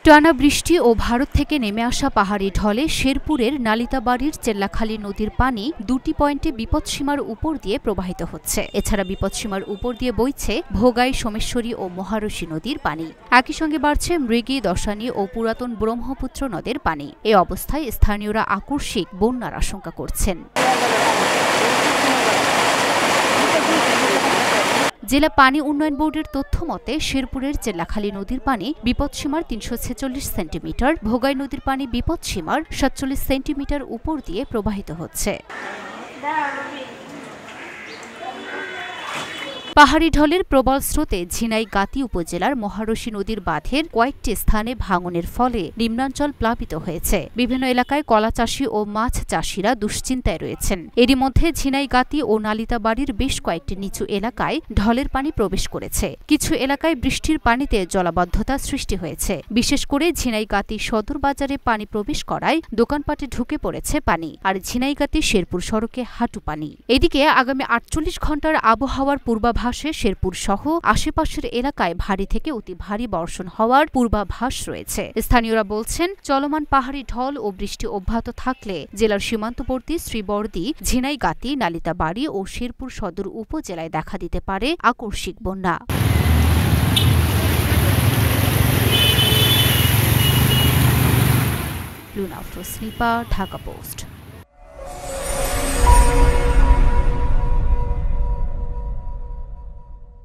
টানা বৃষ্টি ও ভারত থেকে নেমে আসা পাহাড়ি ঢলে শেরপুরের নালিতাবাড়ির চেল্লাখালী নদীর পানি দুটি পয়েন্টে বিপদসীমার উপর দিয়ে প্রবাহিত হচ্ছে। এছাড়া বিপদসীমার উপর দিয়ে বইছে ভোগাই, সোমেশ্বরী ও মহারশী নদীর পানি। একই সঙ্গে বাড়ছে মৃগী, দশানী ও পুরাতন ব্রহ্মপুত্র নদের পানি। এ অবস্থায় স্থানীয়রা আকস্মিক বন্যার আশঙ্কা করছেন। জেলা পানি উন্নয়ন বোর্ডের তথ্য মতে শেরপুরের চেল্লাখালী নদীর পানি বিপদসীমার ৩৪৬ সেন্টিমিটার, ভোগাই নদীর পানি বিপদসীমার ৪৭ সেন্টিমিটার উপর দিয়ে প্রবাহিত হচ্ছে। পাহাড়ি ঢলের প্রবল স্রোতে ঝিনাইগাতী উপজেলার মহারশী নদীর বাঁধের কয়েকটি স্থানে ভাঙনের ফলে নিম্নাঞ্চল প্লাবিত হয়েছে। বিভিন্ন এলাকায় কলা চাষী ও মাছ চাষীরা দুশ্চিন্তায় রয়েছেন। এরই মধ্যে ঝিনাইগাতী ও নালিতাবাড়ির বেশ কয়েকটি নিচু এলাকায় ঢলের পানি প্রবেশ করেছে। কিছু এলাকায় বৃষ্টির পানিতে জলাবদ্ধতা সৃষ্টি হয়েছে। বিশেষ করে ঝিনাইগাতী সদর বাজারে পানি প্রবেশ করায় দোকানপাটে ঢুকে পড়েছে পানি, আর ঝিনাইগাতী শেরপুর সড়কে হাঁটু পানি। এদিকে আগামী ৪৮ ঘণ্টার আবহাওয়ার পূর্বাভাস শেরপুর সহ আশেপাশের এলাকায় ভারী থেকে অতি ভারী বর্ষণ হওয়ার পূর্বাভাস রয়েছে। স্থানীয়রা বলছেন, চলমান পাহাড়ি ঢল ও বৃষ্টি অব্যাহত থাকলে জেলার সীমান্তবর্তী শ্রীবরদী, ঝিনাইগাতী, নালিতাবাড়ি ও শেরপুর সদর উপজেলায় দেখা দিতে পারে আকস্মিক বন্যা। Luna Afroz, Dhaka post.